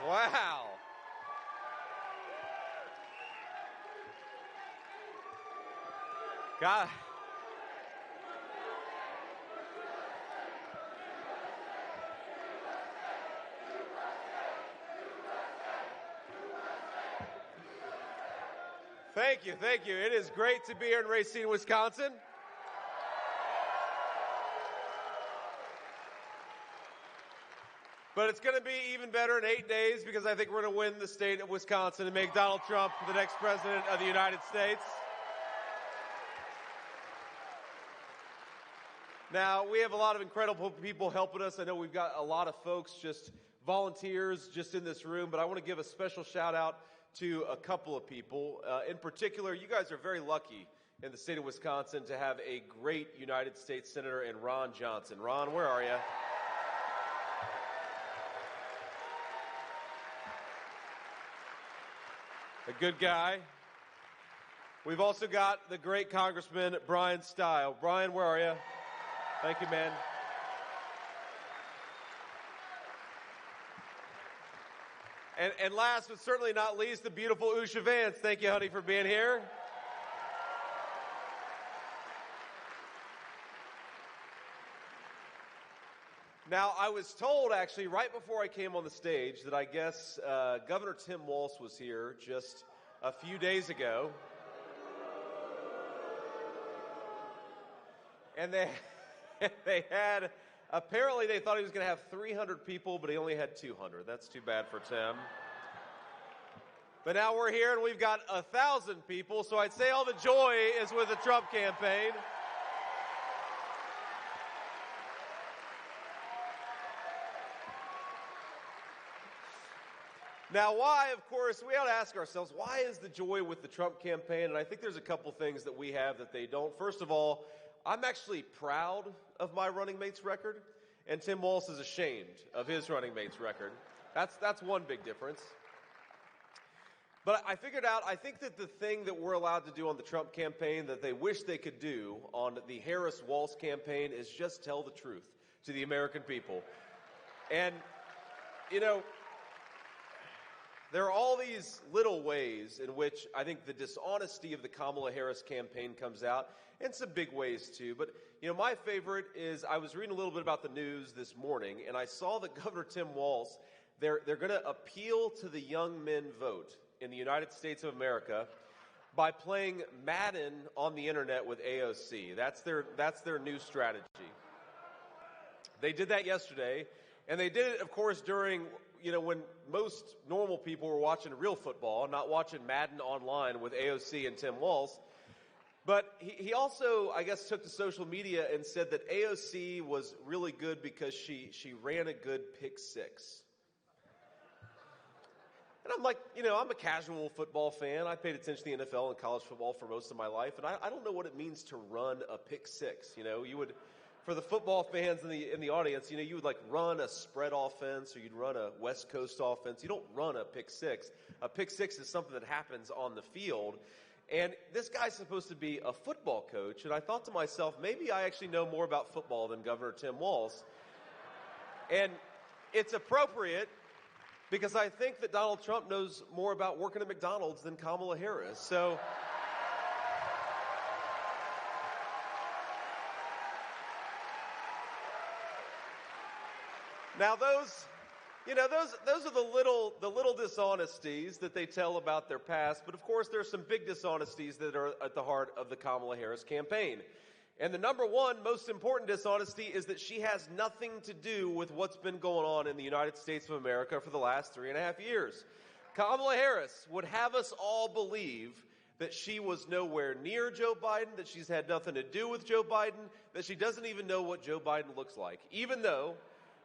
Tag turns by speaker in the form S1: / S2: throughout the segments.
S1: Wow. God. Thank you, thank you. It is great to be here in Racine, Wisconsin. But it's going to be even better in 8 days because I think we're going to win the state of Wisconsin and make Donald Trump the next president of the United States. Now, we have a lot of incredible people helping us. I know we've got a lot of folks, just volunteers just in this room, but I want to give a special shout out to a couple of people. In particular, you guys are very lucky in the state of Wisconsin to have a great United States Senator in Ron Johnson. Ron, where are you? A good guy. We've also got the great Congressman Brian Stile. Brian, where are you? Thank you, man. And last but certainly not least, the beautiful Vance. Thank you, honey, for being here. Now, I was told, actually, right before I came on the stage that I guess Governor Tim Walz was here just a few days ago. And apparently they thought he was going to have 300 people, but he only had 200. That's too bad for Tim. But now we're here and we've got 1,000 people, so I'd say all the joy is with the Trump campaign. Now, why, of course, we ought to ask ourselves, why is the joy with the Trump campaign? And I think there's a couple things that we have that they don't. First of all, I'm actually proud of my running mate's record, and Tim Walz is ashamed of his running mate's record. That's one big difference. But I figured out, I think that the thing that we're allowed to do on the Trump campaign that they wish they could do on the Harris-Walz campaign is just tell the truth to the American people. And, you know, there are all these little ways in which I think the dishonesty of the Kamala Harris campaign comes out, and some big ways too. But, you know, my favorite is I was reading a little bit about the news this morning, and I saw that Governor Tim Walz, they're going to appeal to the young men vote in the United States of America by playing Madden on the internet with AOC. That's their new strategy. They did that yesterday, and they did it, of course, during, you know, when most normal people were watching real football, not watching Madden online with AOC and Tim Walz. But he also, I guess, took to social media and said that AOC was really good because she ran a good pick six. And I'm like, you know, I'm a casual football fan. I paid attention to the NFL and college football for most of my life, and I don't know what it means to run a pick six. You know, you would, for the football fans in the audience, you know, you would like run a spread offense or you'd run a West Coast offense. You don't run a pick six. A pick six is something that happens on the field. And this guy's supposed to be a football coach, and I thought to myself, maybe I actually know more about football than Governor Tim Walz. And it's appropriate because I think that Donald Trump knows more about working at McDonald's than Kamala Harris. So now those are the little dishonesties that they tell about their past. But of course, there's some big dishonesties that are at the heart of the Kamala Harris campaign. And the number one most important dishonesty is that she has nothing to do with what's been going on in the United States of America for the last 3.5 years. Kamala Harris would have us all believe that she was nowhere near Joe Biden, that she's had nothing to do with Joe Biden, that she doesn't even know what Joe Biden looks like, even though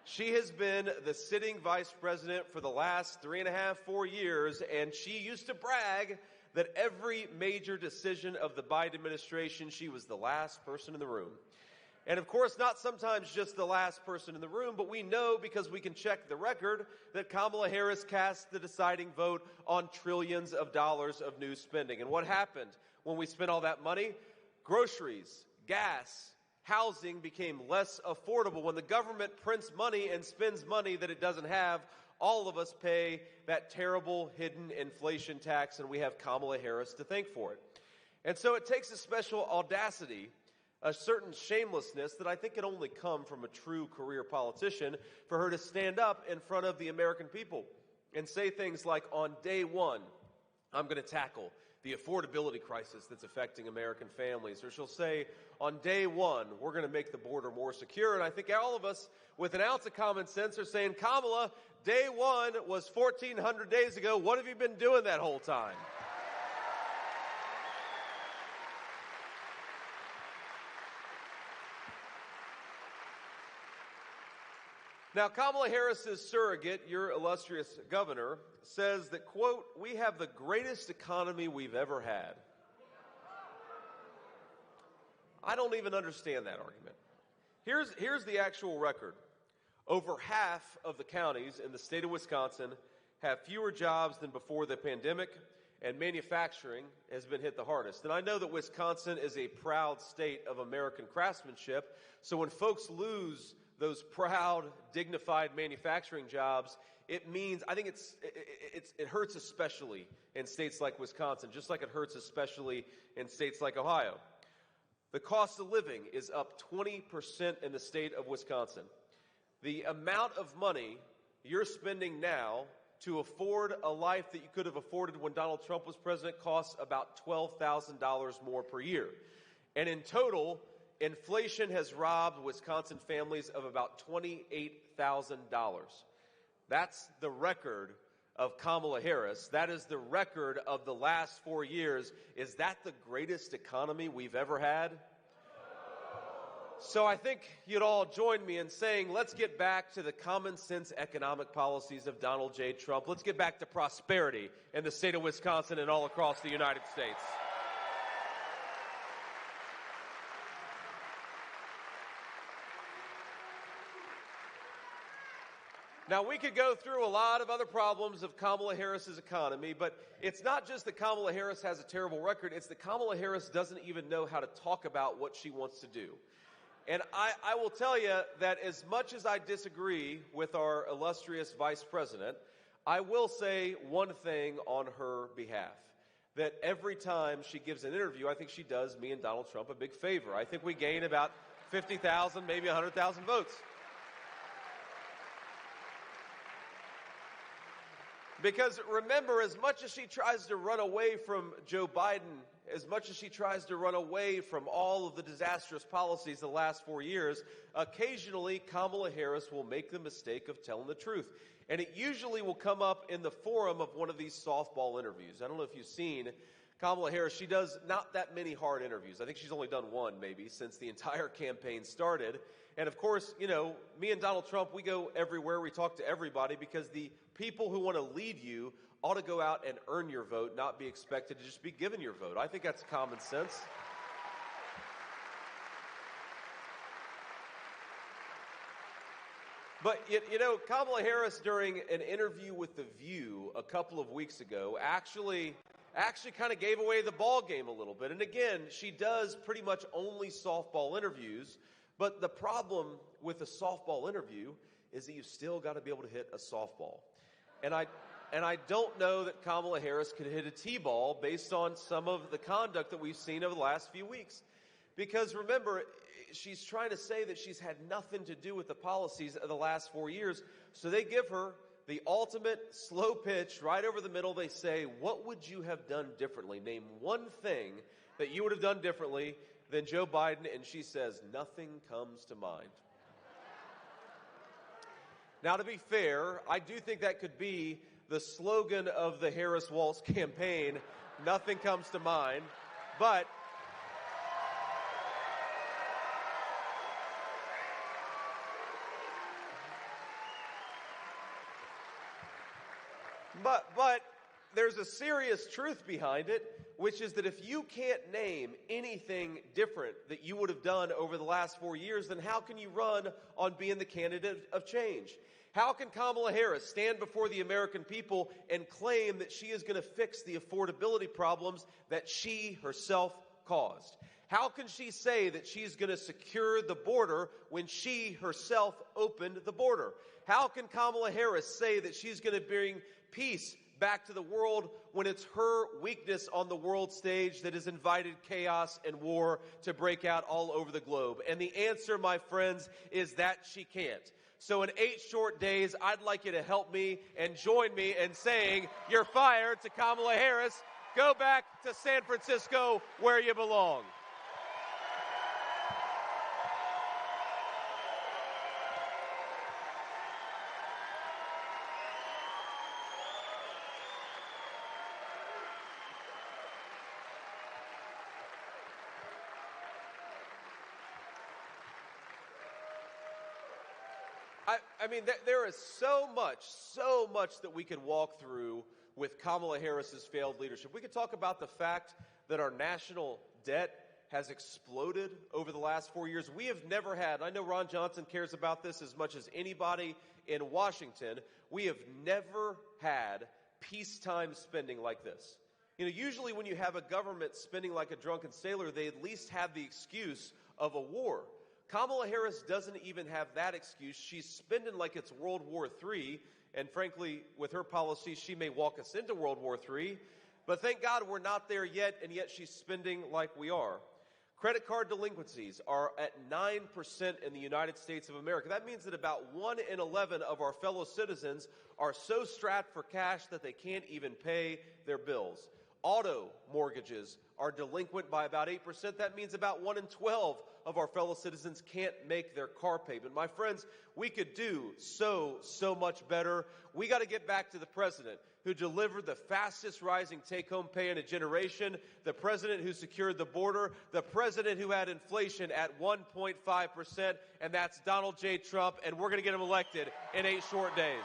S1: she has been the sitting vice president for the last 3.5, 4 years, and she used to brag that every major decision of the Biden administration, she was the last person in the room. And of course, not sometimes just the last person in the room, but we know because we can check the record that Kamala Harris cast the deciding vote on trillions of dollars of new spending. And what happened when we spent all that money? Groceries, gas, housing became less affordable. When the government prints money and spends money that it doesn't have, all of us pay that terrible hidden inflation tax, and we have Kamala Harris to thank for it. And so it takes a special audacity, a certain shamelessness that I think can only come from a true career politician for her to stand up in front of the American people and say things like, on day one, I'm going to tackle the affordability crisis that's affecting American families. Or she'll say, on day one, we're going to make the border more secure. And I think all of us with an ounce of common sense are saying, Kamala, day one was 1,400 days ago. What have you been doing that whole time? Now, Kamala Harris's surrogate, your illustrious governor, says that, quote, we have the greatest economy we've ever had. I don't even understand that argument. Here's the actual record. Over half of the counties in the state of Wisconsin have fewer jobs than before the pandemic, and manufacturing has been hit the hardest. And I know that Wisconsin is a proud state of American craftsmanship, so when folks lose those proud, dignified manufacturing jobs, it means, I think it hurts especially in states like Wisconsin, just like it hurts especially in states like Ohio. The cost of living is up 20% in the state of Wisconsin. The amount of money you're spending now to afford a life that you could have afforded when Donald Trump was president costs about $12,000 more per year. And in total, inflation has robbed Wisconsin families of about $28,000. That's the record of Kamala Harris. That is the record of the last 4 years. Is that the greatest economy we've ever had? So I think you'd all join me in saying, let's get back to the common sense economic policies of Donald J. Trump. Let's get back to prosperity in the state of Wisconsin and all across the United States. Now, we could go through a lot of other problems of Kamala Harris's economy, but it's not just that Kamala Harris has a terrible record, it's that Kamala Harris doesn't even know how to talk about what she wants to do. And I will tell you that as much as I disagree with our illustrious vice president, I will say one thing on her behalf. That every time she gives an interview, I think she does me and Donald Trump a big favor. I think we gain about 50,000, maybe 100,000 votes. Because remember, as much as she tries to run away from Joe Biden, as much as she tries to run away from all of the disastrous policies the last 4 years, occasionally Kamala Harris will make the mistake of telling the truth. And it usually will come up in the forum of one of these softball interviews. I don't know if you've seen Kamala Harris. She does not that many hard interviews. I think she's only done one maybe since the entire campaign started. And of course, you know, me and Donald Trump, we go everywhere. We talk to everybody because the people who want to lead you ought to go out and earn your vote, not be expected to just be given your vote. I think that's common sense. But, you know, Kamala Harris, during an interview with The View a couple of weeks ago, actually kind of gave away the ball game a little bit. And again, she does pretty much only softball interviews. But the problem with a softball interview is that you've still got to be able to hit a softball. And I don't know that Kamala Harris could hit a T-ball based on some of the conduct that we've seen over the last few weeks. Because remember, she's trying to say that she's had nothing to do with the policies of the last 4 years. So they give her the ultimate slow pitch right over the middle. They say, what would you have done differently? Name one thing that you would have done differently than Joe Biden. And she says, nothing comes to mind. Now, to be fair, I do think that could be the slogan of the Harris-Walz campaign, nothing comes to mind. But there's a serious truth behind it, which is that if you can't name anything different that you would have done over the last 4 years, then how can you run on being the candidate of change? How can Kamala Harris stand before the American people and claim that she is going to fix the affordability problems that she herself caused? How can she say that she's going to secure the border when she herself opened the border? How can Kamala Harris say that she's going to bring peace back to the world when it's her weakness on the world stage that has invited chaos and war to break out all over the globe? And the answer, my friends, is that she can't. So in 8 short days, I'd like you to help me and join me in saying, you're fired to Kamala Harris. Go back to San Francisco where you belong. I mean, there is so much that we could walk through with Kamala Harris's failed leadership. We could talk about the fact that our national debt has exploded over the last 4 years. We have never had, I know Ron Johnson cares about this as much as anybody in Washington, we have never had peacetime spending like this. You know, usually when you have a government spending like a drunken sailor, they at least have the excuse of a war. Kamala Harris doesn't even have that excuse. She's spending like it's World War III, and frankly, with her policies, she may walk us into World War III. But thank God we're not there yet, and yet she's spending like we are. Credit card delinquencies are at 9% in the United States of America. That means that about 1 in 11 of our fellow citizens are so strapped for cash that they can't even pay their bills. Auto mortgages are delinquent by about 8%. That means about 1 in 12 of our fellow citizens can't make their car payment. My friends, we could do so much better. We got to get back to the president who delivered the fastest rising take-home pay in a generation, the president who secured the border, the president who had inflation at 1.5%, and that's Donald J. Trump, and we're going to get him elected in 8 short days.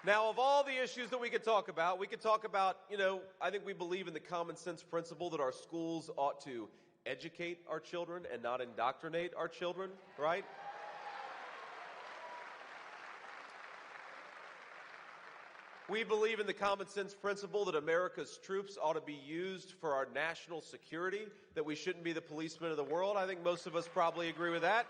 S1: Now, of all the issues that we could talk about, I think we believe in the common sense principle that our schools ought to educate our children and not indoctrinate our children, right? We believe in the common sense principle that America's troops ought to be used for our national security, that we shouldn't be the policemen of the world. I think most of us probably agree with that.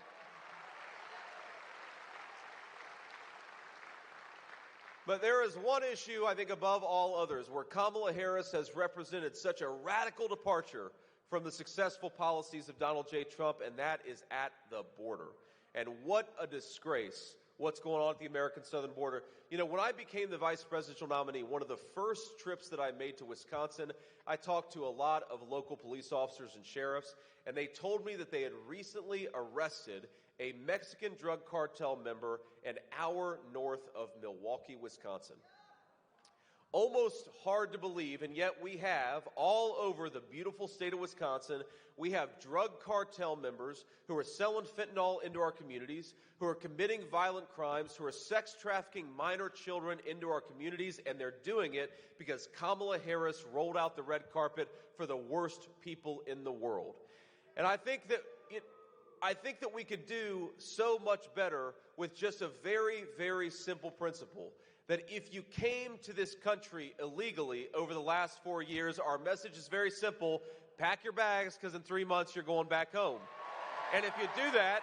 S1: But there is one issue, I think, above all others, where Kamala Harris has represented such a radical departure from the successful policies of Donald J. Trump, and that is at the border. And what a disgrace what's going on at the American southern border. You know, when I became the vice presidential nominee, one of the first trips that I made to Wisconsin, I talked to a lot of local police officers and sheriffs, and they told me that they had recently arrested a Mexican drug cartel member an hour north of Milwaukee, Wisconsin. Almost hard to believe, and yet we have, all over the beautiful state of Wisconsin, we have drug cartel members who are selling fentanyl into our communities, who are committing violent crimes, who are sex trafficking minor children into our communities, and they're doing it because Kamala Harris rolled out the red carpet for the worst people in the world. And I think that we could do so much better with just a very, very simple principle. That if you came to this country illegally over the last 4 years, our message is very simple. Pack your bags, because in 3 months you're going back home. And if you do that,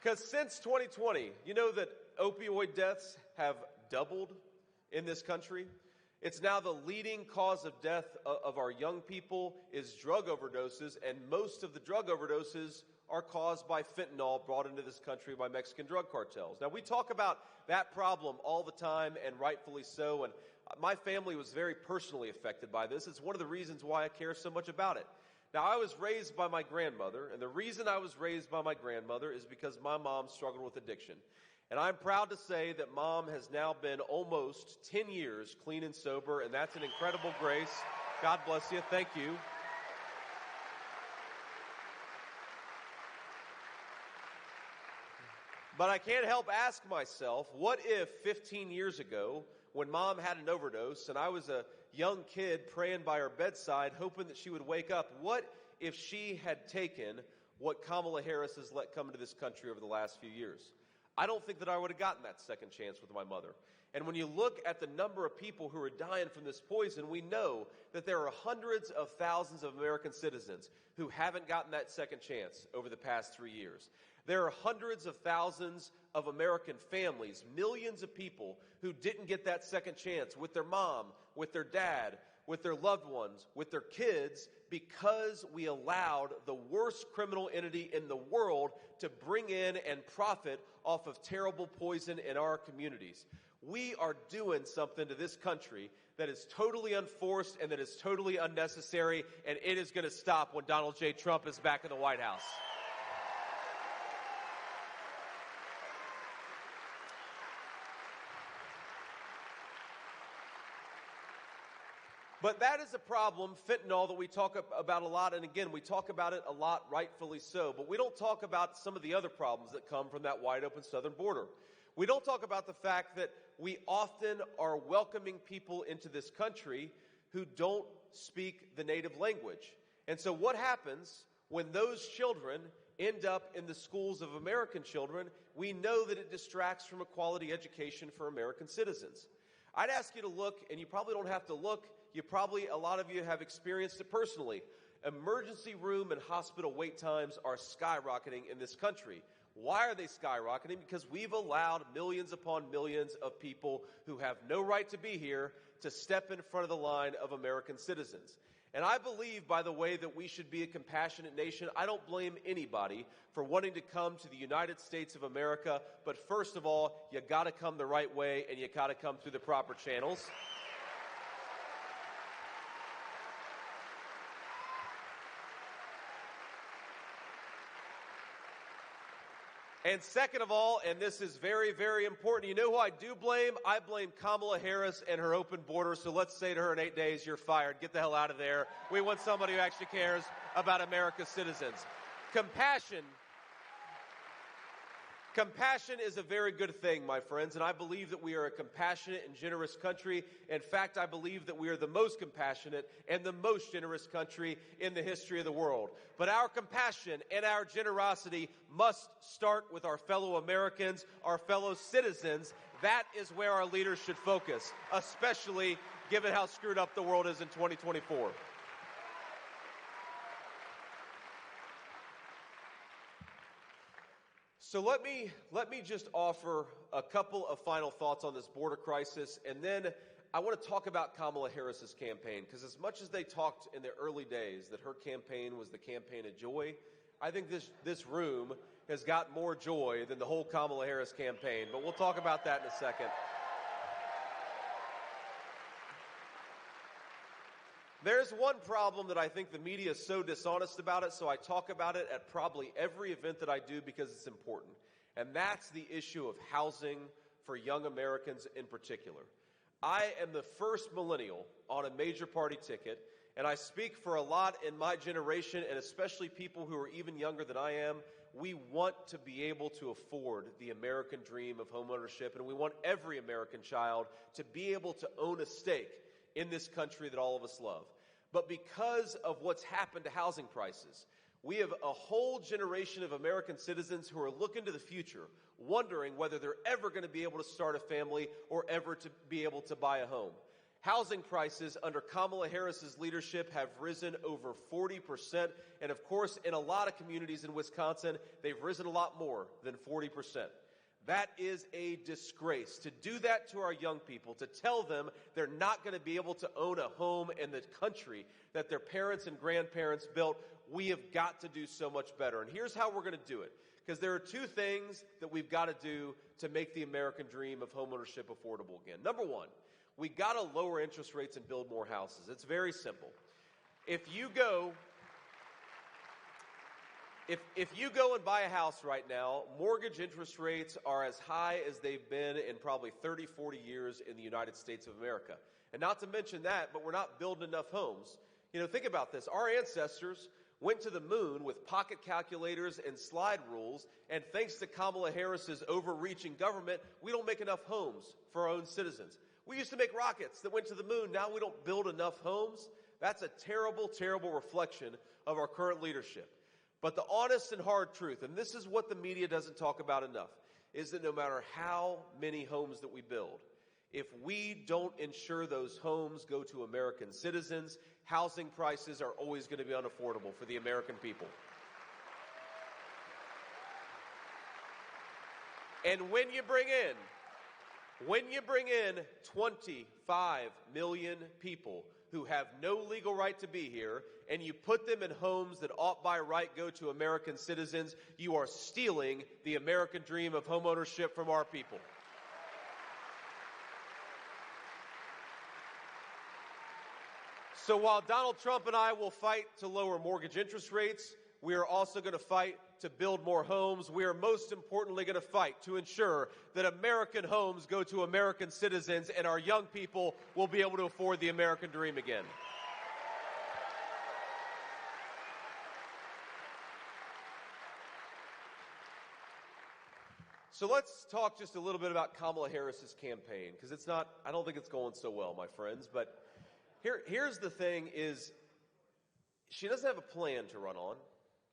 S1: because since 2020, you know that opioid deaths have doubled in this country. It's now the leading cause of death of our young people is drug overdoses, and most of the drug overdoses are caused by fentanyl brought into this country by Mexican drug cartels. Now, we talk about that problem all the time, and rightfully so, and my family was very personally affected by this. It's one of the reasons why I care so much about it. Now, I was raised by my grandmother, and the reason I was raised by my grandmother is because my mom struggled with addiction. And I'm proud to say that Mom has now been almost 10 years clean and sober, and that's an incredible grace. God bless you. Thank you. But I can't help ask myself, what if 15 years ago when Mom had an overdose and I was a young kid praying by her bedside, hoping that she would wake up. What if she had taken what Kamala Harris has let come into this country over the last few years? I don't think that I would have gotten that second chance with my mother. And when you look at the number of people who are dying from this poison, we know that there are hundreds of thousands of American citizens who haven't gotten that second chance over the past 3 years. There are hundreds of thousands of American families, millions of people who didn't get that second chance with their mom, with their dad, with their loved ones, with their kids, because we allowed the worst criminal entity in the world to bring in and profit off of terrible poison in our communities. We are doing something to this country that is totally unforced and that is totally unnecessary, and it is going to stop when Donald J. Trump is back in the White House. But that is a problem, fentanyl, that we talk about a lot. And again, we talk about it a lot, rightfully so. But we don't talk about some of the other problems that come from that wide open southern border. We don't talk about the fact that we often are welcoming people into this country who don't speak the native language. And so what happens when those children end up in the schools of American children? We know that it distracts from a quality education for American citizens. I'd ask you to look, and you probably don't have to look. A lot of you have experienced it personally. Emergency room and hospital wait times are skyrocketing in this country. Why are they skyrocketing? Because we've allowed millions upon millions of people who have no right to be here to step in front of the line of American citizens. And I believe, by the way, that we should be a compassionate nation. I don't blame anybody for wanting to come to the United States of America. But first of all, you got to come the right way, and you got to come through the proper channels. And second of all, and this is very, very important, you know who I do blame? I blame Kamala Harris and her open border. So let's say to her in 8 days, you're fired. Get the hell out of there. We want somebody who actually cares about America's citizens. Compassion is a very good thing, my friends, and I believe that we are a compassionate and generous country. In fact, I believe that we are the most compassionate and the most generous country in the history of the world. But our compassion and our generosity must start with our fellow Americans, our fellow citizens. That is where our leaders should focus, especially given how screwed up the world is in 2024. So let me just offer a couple of final thoughts on this border crisis, and then I want to talk about Kamala Harris's campaign, because as much as they talked in the early days that her campaign was the campaign of joy, I think this room has got more joy than the whole Kamala Harris campaign, but we'll talk about that in a second. There's one problem that I think the media is so dishonest about it, so I talk about it at probably every event that I do because it's important. And that's the issue of housing for young Americans in particular. I am the first millennial on a major party ticket, and I speak for a lot in my generation, and especially people who are even younger than I am. We want to be able to afford the American dream of homeownership, and we want every American child to be able to own a stake in this country that all of us love. But because of what's happened to housing prices, we have a whole generation of American citizens who are looking to the future, wondering whether they're ever going to be able to start a family or ever to be able to buy a home. Housing prices under Kamala Harris's leadership have risen over 40%. And of course, in a lot of communities in Wisconsin, they've risen a lot more than 40%. That is a disgrace. To do that to our young people, to tell them they're not going to be able to own a home in the country that their parents and grandparents built, we have got to do so much better. And here's how we're going to do it. Because there are two things that we've got to do to make the American dream of homeownership affordable again. Number one, we got to lower interest rates and build more houses. It's very simple. If you go and buy a house right now, mortgage interest rates are as high as they've been in probably 30, 40 years in the United States of America. And not to mention that, but we're not building enough homes. You know, think about this. Our ancestors went to the moon with pocket calculators and slide rules, and thanks to Kamala Harris's overreaching government, we don't make enough homes for our own citizens. We used to make rockets that went to the moon. Now we don't build enough homes. That's a terrible, terrible reflection of our current leadership. But the honest and hard truth, and this is what the media doesn't talk about enough, is that no matter how many homes that we build, if we don't ensure those homes go to American citizens, housing prices are always going to be unaffordable for the American people. And when you bring in 25 million people who have no legal right to be here, and you put them in homes that ought by right go to American citizens, you are stealing the American dream of homeownership from our people. So while Donald Trump and I will fight to lower mortgage interest rates, we are also going to fight to build more homes. We are most importantly going to fight to ensure that American homes go to American citizens and our young people will be able to afford the American dream again. So let's talk just a little bit about Kamala Harris's campaign, because I don't think it's going so well, my friends. But here's the thing is, she doesn't have a plan to run on.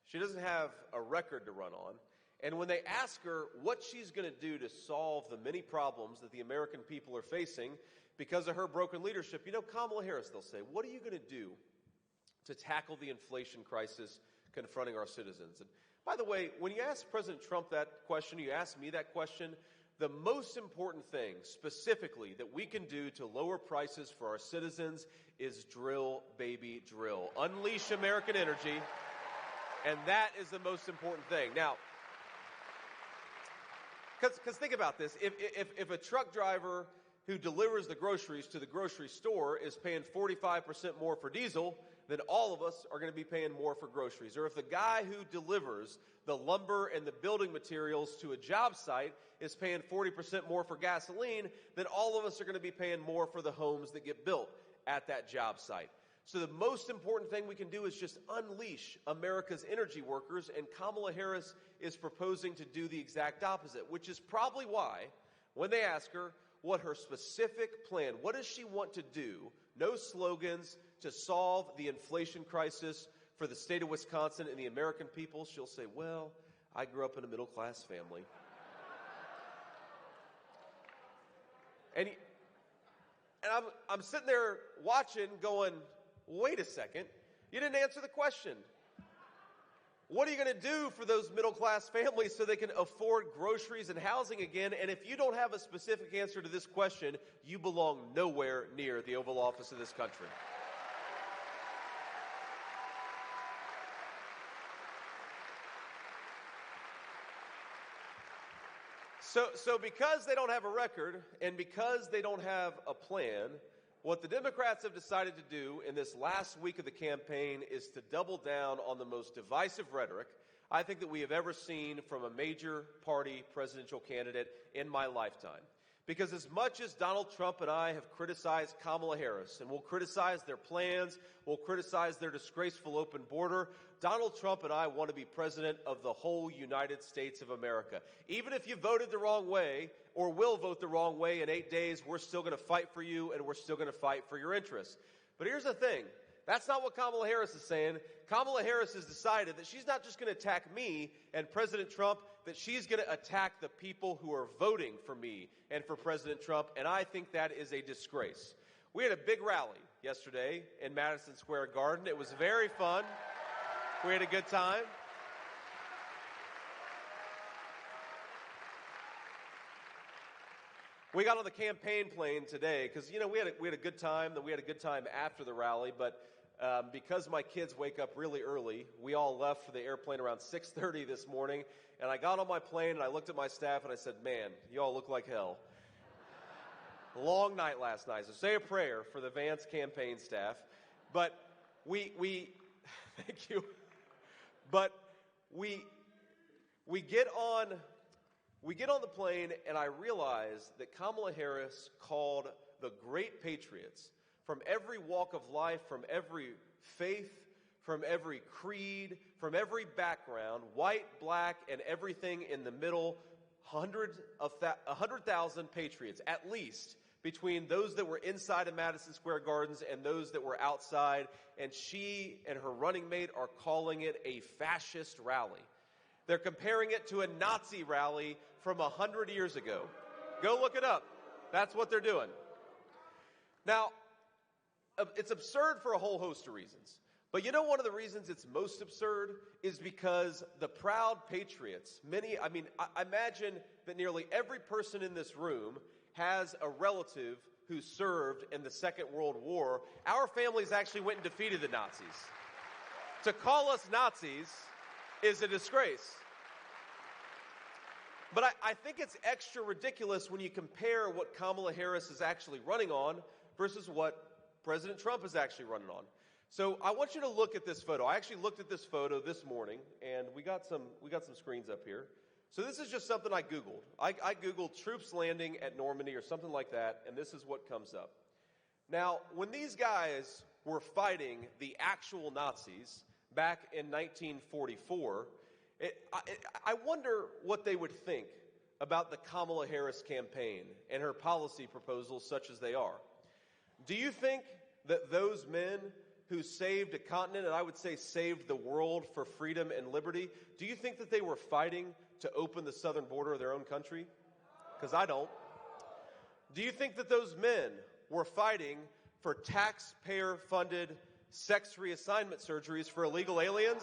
S1: She doesn't have a record to run on. And when they ask her what she's going to do to solve the many problems that the American people are facing because of her broken leadership, Kamala Harris, they'll say, what are you going to do to tackle the inflation crisis confronting our citizens? And by the way, when you ask President Trump that question, you ask me that question, the most important thing specifically that we can do to lower prices for our citizens is drill, baby, drill. Unleash American energy. And that is the most important thing. Now, because think about this. If a truck driver who delivers the groceries to the grocery store is paying 45% more for diesel, then all of us are going to be paying more for groceries. Or if the guy who delivers the lumber and the building materials to a job site is paying 40% more for gasoline, then all of us are going to be paying more for the homes that get built at that job site. So the most important thing we can do is just unleash America's energy workers, and Kamala Harris is proposing to do the exact opposite, which is probably why, when they ask her what her specific plan, what does she want to do, no slogans, to solve the inflation crisis for the state of Wisconsin and the American people, she'll say, well, I grew up in a middle-class family. And I'm sitting there watching going, wait a second, you didn't answer the question. What are you going to do for those middle-class families so they can afford groceries and housing again? And if you don't have a specific answer to this question, you belong nowhere near the Oval Office of this country. So because they don't have a record and because they don't have a plan, what the Democrats have decided to do in this last week of the campaign is to double down on the most divisive rhetoric I think that we have ever seen from a major party presidential candidate in my lifetime. Because as much as Donald Trump and I have criticized Kamala Harris, and we'll criticize their plans, we'll criticize their disgraceful open border, Donald Trump and I want to be president of the whole United States of America. Even if you voted the wrong way, or will vote the wrong way in 8 days, we're still going to fight for you, and we're still going to fight for your interests. But here's the thing. That's not what Kamala Harris is saying. Kamala Harris has decided that she's not just going to attack me and President Trump, that she's going to attack the people who are voting for me and for President Trump, and I think that is a disgrace. We had a big rally yesterday in Madison Square Garden. It was very fun. We had a good time. We got on the campaign plane today because, we had a good time. We had a good time after the rally, but because my kids wake up really early, we all left for the airplane around 6:30 this morning, and I got on my plane and I looked at my staff and I said, man, you all look like hell. Long night last night, so say a prayer for the Vance campaign staff. But we thank you. But we get on the plane, and I realized that Kamala Harris called the great patriots from every walk of life, from every faith, from every creed, from every background, white, black, and everything in the middle, 100,000 patriots, at least, between those that were inside of Madison Square Gardens and those that were outside, and she and her running mate are calling it a fascist rally. They're comparing it to a Nazi rally from 100 years ago. Go look it up. That's what they're doing. Now, it's absurd for a whole host of reasons. But you know one of the reasons it's most absurd is because the proud patriots, I imagine that nearly every person in this room has a relative who served in the Second World War. Our families actually went and defeated the Nazis. To call us Nazis is a disgrace. But I think it's extra ridiculous when you compare what Kamala Harris is actually running on versus what President Trump is actually running on. So I want you to look at this photo. I actually looked at this photo this morning, and we got some screens up here. So this is just something I Googled. I Googled troops landing at Normandy or something like that, and this is what comes up. Now, when these guys were fighting the actual Nazis back in 1944, I wonder what they would think about the Kamala Harris campaign and her policy proposals such as they are. Do you think that those men who saved a continent, and I would say saved the world for freedom and liberty, do you think that they were fighting to open the southern border of their own country? Because I don't. Do you think that those men were fighting for taxpayer-funded sex reassignment surgeries for illegal aliens?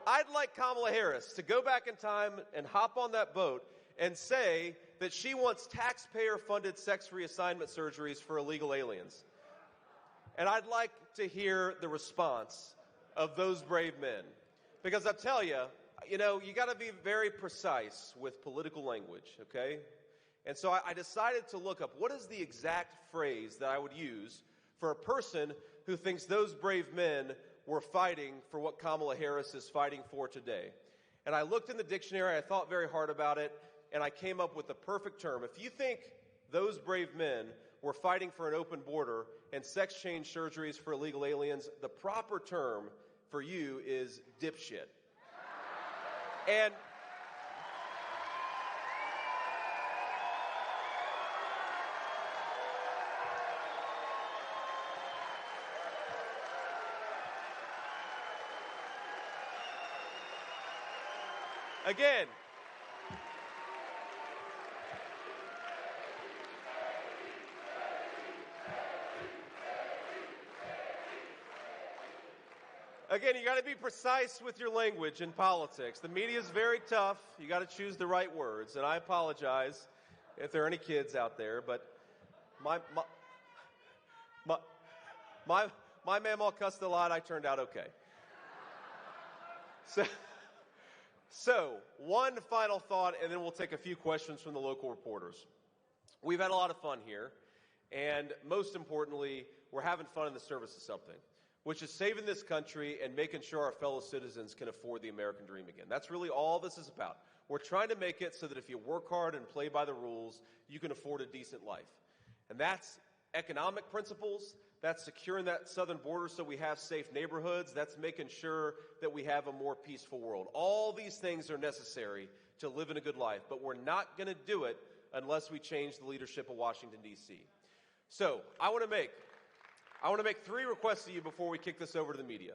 S1: I'd like Kamala Harris to go back in time and hop on that boat and say that she wants taxpayer-funded sex reassignment surgeries for illegal aliens. And I'd like to hear the response of those brave men. Because I'll tell you, you got to be very precise with political language, okay? And so I decided to look up what is the exact phrase that I would use for a person who thinks those brave men were fighting for what Kamala Harris is fighting for today. And I looked in the dictionary, I thought very hard about it, and I came up with the perfect term. If you think those brave men were fighting for an open border and sex change surgeries for illegal aliens, the proper term for you is dipshit. And again, you got to be precise with your language in politics. The media is very tough. You got to choose the right words. And I apologize if there are any kids out there, but my mamaw cussed a lot. I turned out okay. So one final thought, and then we'll take a few questions from the local reporters. We've had a lot of fun here, and most importantly, we're having fun in the service of something, which is saving this country and making sure our fellow citizens can afford the American dream again. That's really all this is about. We're trying to make it so that if you work hard and play by the rules, you can afford a decent life. And that's economic principles. That's securing that southern border so we have safe neighborhoods. That's making sure that we have a more peaceful world. All these things are necessary to live in a good life, but we're not going to do it unless we change the leadership of Washington, D.C. So I want to make 3 requests to you before we kick this over to the media.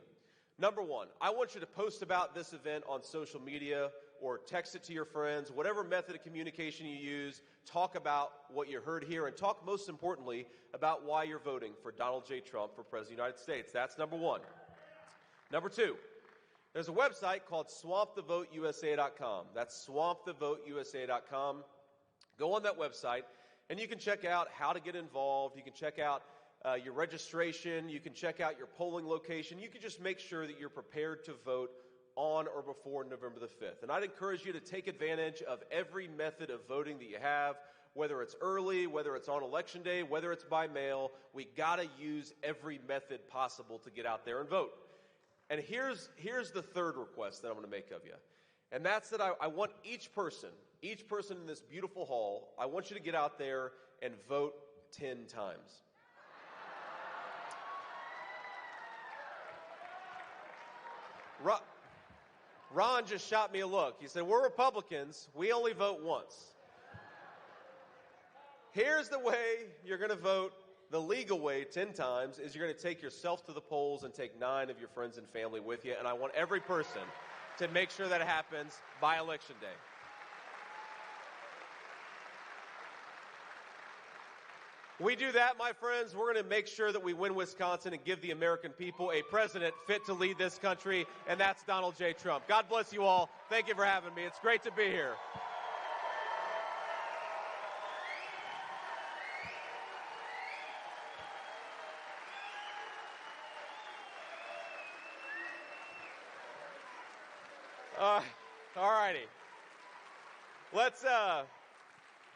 S1: Number 1, I want you to post about this event on social media or text it to your friends, whatever method of communication you use. Talk about what you heard here and talk, most importantly, about why you're voting for Donald J. Trump for President of the United States. That's number 1. Number 2, there's a website called swampthevoteusa.com. That's swampthevoteusa.com. Go on that website, and you can check out how to get involved. You can check out your registration. You can check out your polling location. You can just make sure that you're prepared to vote on or before November the 5th. And I'd encourage you to take advantage of every method of voting that you have, whether it's early, whether it's on Election Day, whether it's by mail. We got to use every method possible to get out there and vote. And here's the third request that I'm going to make of you. And that's that I want each person in this beautiful hall, I want you to get out there and vote 10 times. Ron just shot me a look. He said, we're Republicans. We only vote once. Here's the way you're going to vote the legal way 10 times is you're going to take yourself to the polls and take 9 of your friends and family with you. And I want every person to make sure that happens by Election Day. We do that, my friends, we're going to make sure that we win Wisconsin and give the American people a president fit to lead this country, and that's Donald J. Trump. God bless you all. Thank you for having me. It's great to be here. All righty.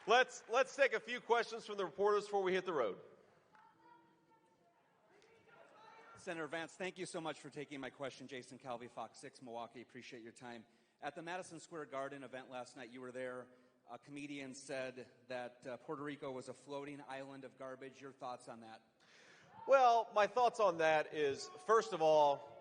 S1: Let's take a few questions from the reporters before we hit the road.
S2: Senator Vance, thank you so much for taking my question. Jason Calvi, Fox 6 Milwaukee. Appreciate your time. At the Madison Square Garden event last night, you were there. A comedian said that Puerto Rico was a floating island of garbage. Your thoughts on that?
S1: Well, my thoughts on that is, first of all,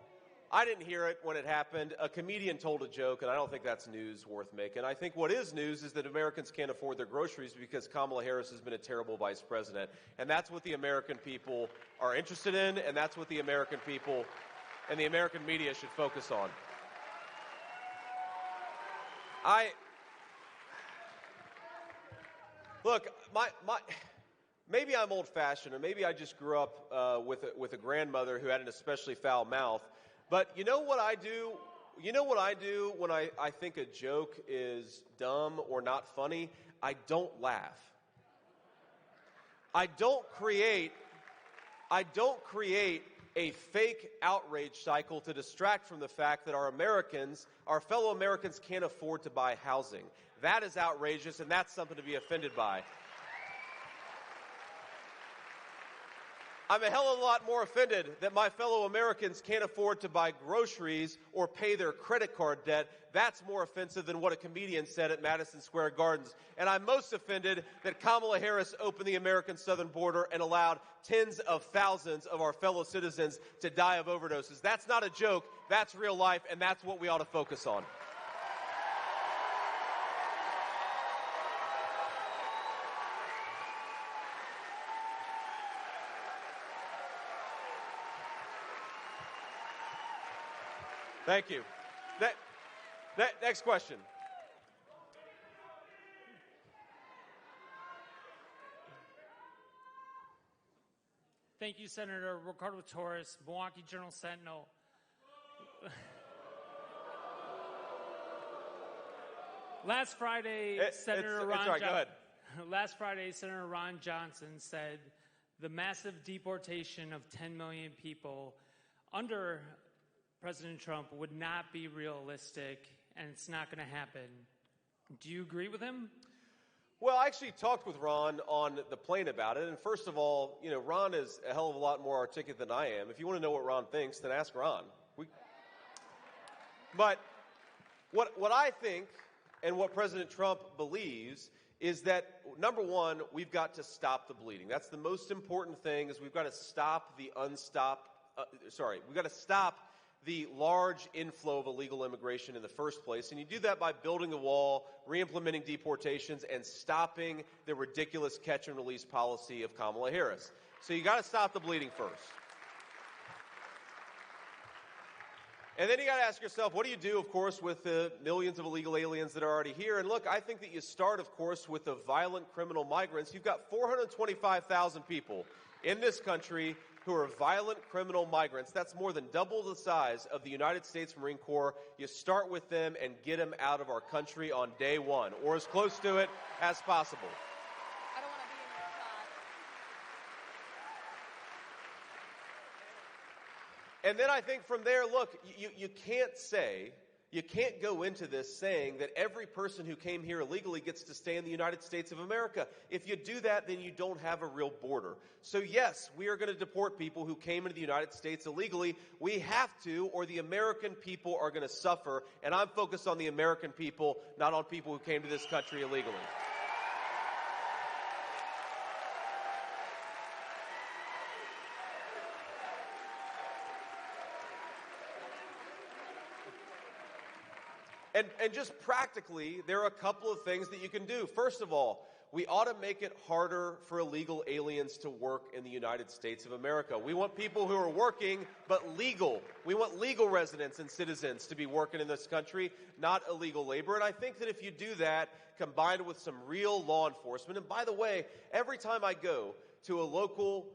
S1: I didn't hear it when it happened. A comedian told a joke, and I don't think that's news worth making. I think what is news is that Americans can't afford their groceries because Kamala Harris has been a terrible vice president. And that's what the American people are interested in, and that's what the American people and the American media should focus on. Look, maybe I'm old-fashioned, or maybe I just grew up with a grandmother who had an especially foul mouth. But you know what I do? You know what I do when I think a joke is dumb or not funny? I don't laugh. I don't create a fake outrage cycle to distract from the fact that our fellow Americans can't afford to buy housing. That is outrageous, and that's something to be offended by. I'm a hell of a lot more offended that my fellow Americans can't afford to buy groceries or pay their credit card debt. That's more offensive than what a comedian said at Madison Square Gardens. And I'm most offended that Kamala Harris opened the American southern border and allowed tens of thousands of our fellow citizens to die of overdoses. That's not a joke. That's real life, and that's what we ought to focus on. Thank you. Next question.
S3: Thank you, Senator Ricardo Torres, Milwaukee Journal-Sentinel. Last Friday, Senator Ron Johnson said the massive deportation of 10 million people under President Trump would not be realistic, and it's not going to happen. Do you agree with him?
S1: Well, I actually talked with Ron on the plane about it, and first of all, Ron is a hell of a lot more articulate than I am. If you want to know what Ron thinks, then ask Ron. But what I think and what President Trump believes is that, number one, we've got to stop the bleeding. That's the most important thing, is we've got to stop the large inflow of illegal immigration in the first place. And you do that by building the wall, re-implementing deportations, and stopping the ridiculous catch-and-release policy of Kamala Harris. So you got to stop the bleeding first. And then you got to ask yourself, what do you do, of course, with the millions of illegal aliens that are already here? And look, I think that you start, of course, with the violent criminal migrants. You've got 425,000 people in this country who are violent criminal migrants. That's more than double the size of the United States Marine Corps. You start with them and get them out of our country on day one, or as close to it as possible.
S4: I don't want to be in your spot.
S1: And then I think from there, look, you can't go into this saying that every person who came here illegally gets to stay in the United States of America. If you do that, then you don't have a real border. So yes, we are going to deport people who came into the United States illegally. We have to, or the American people are going to suffer. And I'm focused on the American people, not on people who came to this country illegally. And just practically, there are a couple of things that you can do. First of all, We ought to make it harder for illegal aliens to work in the United States of America. We want people who are working, but legal. We want legal residents and citizens to be working in this country, not illegal labor. And I think that if you do that, combined with some real law enforcement, and by the way, every time I go to a local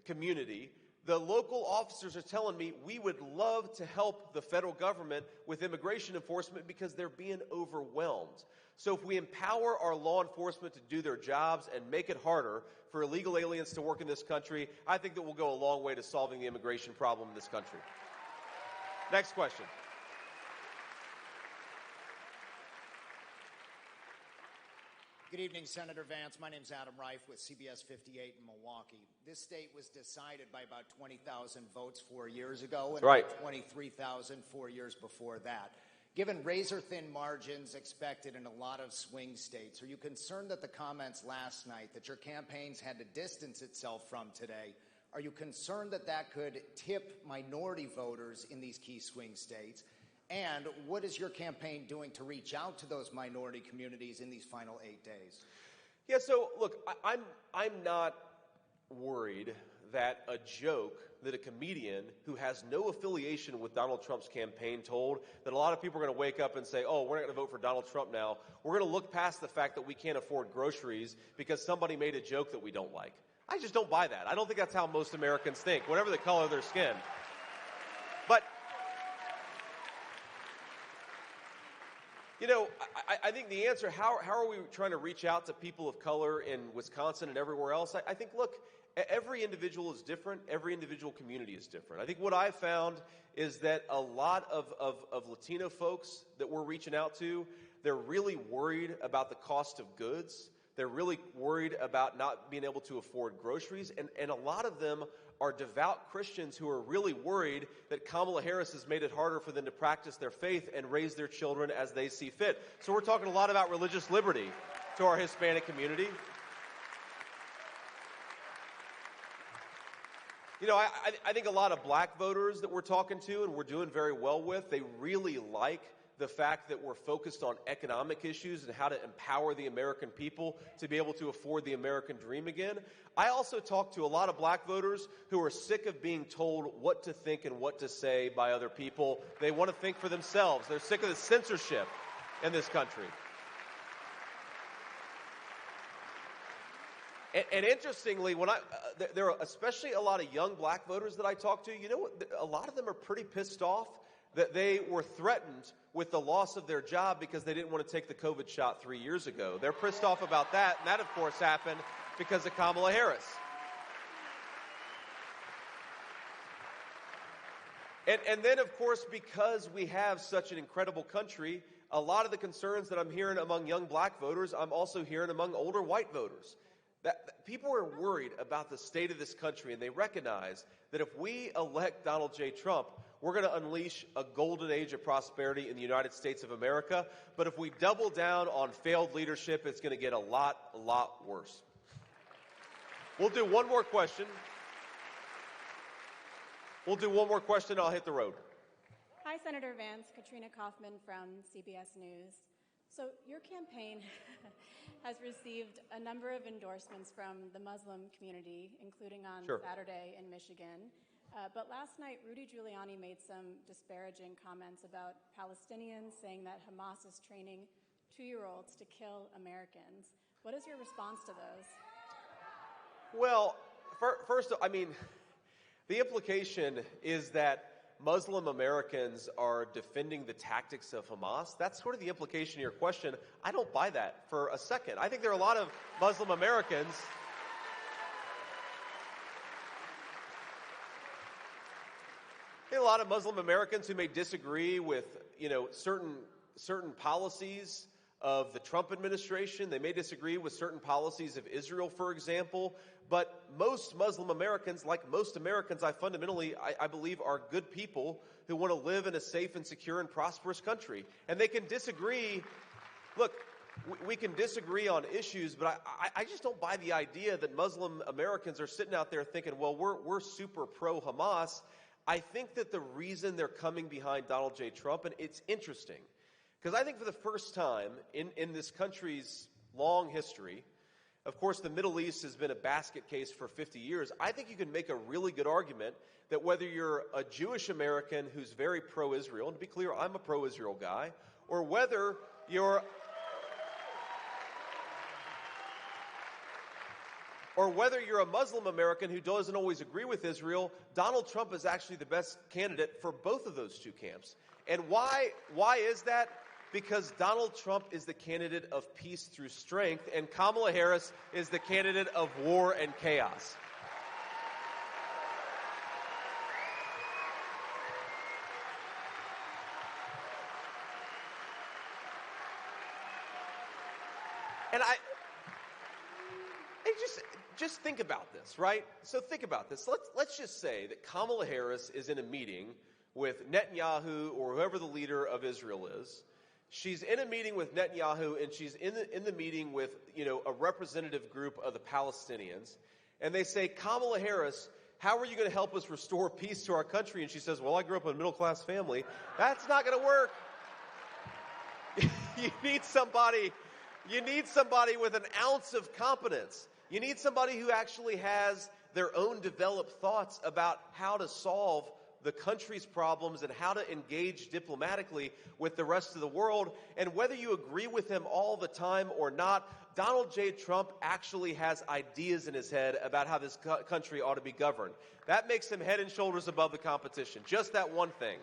S1: community, the local officers are telling me we would love to help the federal government with immigration enforcement because they're being overwhelmed. So if we empower our law enforcement to do their jobs and make it harder for illegal aliens to work in this country, I think that we'll go a long way to solving the immigration problem in this country. Next question.
S5: Good evening, Senator Vance. My name's Adam Reif with CBS 58 in Milwaukee. This state was decided by about 20,000 votes 4 years ago, and
S1: right.
S5: about 23,000 4 years before that. Given razor-thin margins expected in a lot of swing states, are you concerned that the comments last night that your campaigns had to distance itself from today, are you concerned that that could tip minority voters in these key swing states? And what is your campaign doing to reach out to those minority communities in these final 8 days?
S1: Yeah, so look, I'm not worried that a joke that a comedian who has no affiliation with Donald Trump's campaign told, that a lot of people are going to wake up and say, oh, we're not going to vote for Donald Trump now. We're going to look past the fact that we can't afford groceries because somebody made a joke that we don't like. I just don't buy that. I don't think that's how most Americans think, whatever the color of their skin. But, you know, I think the answer, how are we trying to reach out to people of color in Wisconsin and everywhere else? I think, look, every individual is different. Every individual community is different. I think what I've found is that a lot of Latino folks that we're reaching out to, they're really worried about the cost of goods. They're really worried about not being able to afford groceries. And a lot of them are devout Christians who are really worried that Kamala Harris has made it harder for them to practice their faith and raise their children as they see fit. So we're talking a lot about religious liberty to our Hispanic community. You know, I think a lot of black voters that we're talking to and we're doing very well with, they really like the fact that we're focused on economic issues and how to empower the American people to be able to afford the American dream again. I also talk to a lot of black voters who are sick of being told what to think and what to say by other people. They want to think for themselves. They're sick of the censorship in this country. And interestingly, when there are especially a lot of young black voters that I talk to, you know what, a lot of them are pretty pissed off that they were threatened with the loss of their job because they didn't want to take the COVID shot 3 years ago. They're pissed off about that, and that, of course, happened because of Kamala Harris. And then, of course, because we have such an incredible country, a lot of the concerns that I'm hearing among young black voters, I'm also hearing among older white voters. That people are worried about the state of this country, and they recognize that if we elect Donald J. Trump, we're going to unleash a golden age of prosperity in the United States of America. But if we double down on failed leadership, it's going to get a lot worse. We'll do one more question. I'll hit the road.
S4: Hi, Senator Vance. Katrina Kaufman from CBS News. So your campaign has received a number of endorsements from the Muslim community, including on Saturday in Michigan. But last night, Rudy Giuliani made some disparaging comments about Palestinians, saying that Hamas is training 2-year-olds to kill Americans. What is your response to those?
S1: Well, first, I mean, the implication is that Muslim Americans are defending the tactics of Hamas. That's sort of the implication of your question. I don't buy that for a second. I think there are a lot of Muslim Americans who may disagree with, you know, certain policies of the Trump administration. They may disagree with certain policies of Israel, for example. But most Muslim Americans, like most Americans, I believe are good people who want to live in a safe and secure and prosperous country. And they can disagree. Look, we can disagree on issues, but I just don't buy the idea that Muslim Americans are sitting out there thinking, well, we're super pro-Hamas. I think that the reason they're coming behind Donald J. Trump, and it's interesting, because I think for the first time in this country's long history, Of course, the Middle East has been a basket case for 50 years. I think you can make a really good argument that whether you're a Jewish American who's very pro-Israel, and to be clear, I'm a pro-Israel guy, or whether you're a Muslim American who doesn't always agree with Israel, Donald Trump is actually the best candidate for both of those two camps. And why is that? Because Donald Trump is the candidate of peace through strength, and Kamala Harris is the candidate of war and chaos. And just think about this, right? So think about this. Let's just say that Kamala Harris is in a meeting with Netanyahu or whoever the leader of Israel is. She's in a meeting with Netanyahu, and she's in the meeting with, a representative group of the Palestinians. And they say, Kamala Harris, how are you going to help us restore peace to our country? And she says, well, I grew up in a middle-class family. That's not going to work. You need somebody with an ounce of competence. You need somebody who actually has their own developed thoughts about how to solve the country's problems and how to engage diplomatically with the rest of the world. And whether you agree with him all the time or not, Donald J. Trump actually has ideas in his head about how this country ought to be governed. That makes him head and shoulders above the competition. Just that one thing.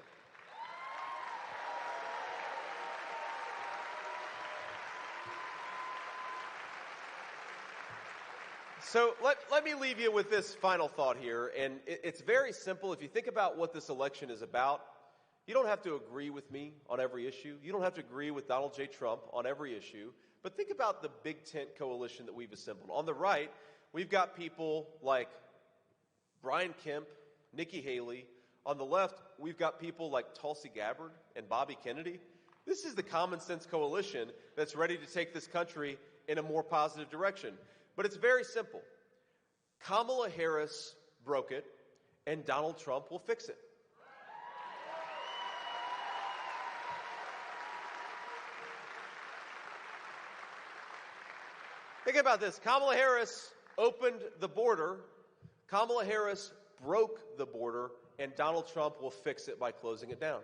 S1: So let me leave you with this final thought here, and it's very simple. If you think about what this election is about, you don't have to agree with me on every issue. You don't have to agree with Donald J. Trump on every issue, but think about the big tent coalition that we've assembled. On the right, we've got people like Brian Kemp, Nikki Haley. On the left, we've got people like Tulsi Gabbard and Bobby Kennedy. This is the common sense coalition that's ready to take this country in a more positive direction. But it's very simple. Kamala Harris broke it, and Donald Trump will fix it. Think about this. Kamala Harris opened the border. Kamala Harris broke the border, and Donald Trump will fix it by closing it down.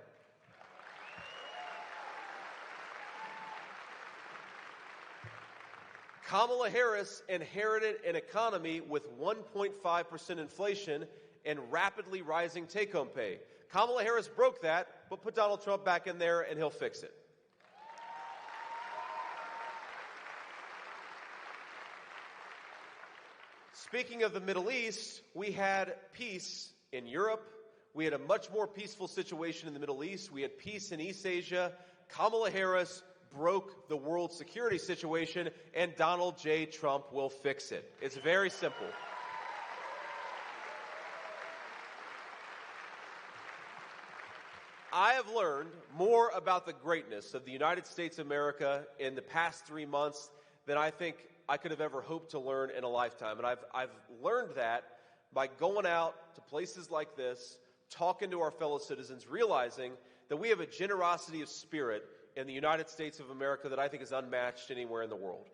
S1: Kamala Harris inherited an economy with 1.5% inflation and rapidly rising take-home pay. Kamala Harris broke that, but put Donald Trump back in there and he'll fix it. Speaking of the Middle East, we had peace in Europe. We had a much more peaceful situation in the Middle East. We had peace in East Asia. Kamala Harris broke the world security situation, and Donald J. Trump will fix it. It's very simple. I have learned more about the greatness of the United States of America in the past 3 months than I think I could have ever hoped to learn in a lifetime. And I've learned that by going out to places like this, talking to our fellow citizens, realizing that we have a generosity of spirit in the United States of America that I think is unmatched anywhere in the world.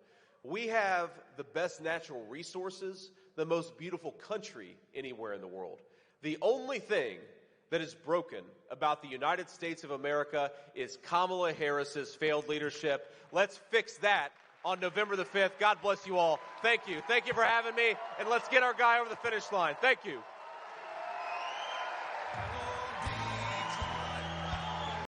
S1: We have the best natural resources, the most beautiful country anywhere in the world. The only thing that is broken about the United States of America is Kamala Harris's failed leadership. Let's fix that on November the 5th. God bless you all. Thank you. Thank you for having me, and let's get our guy over the finish line. Thank you.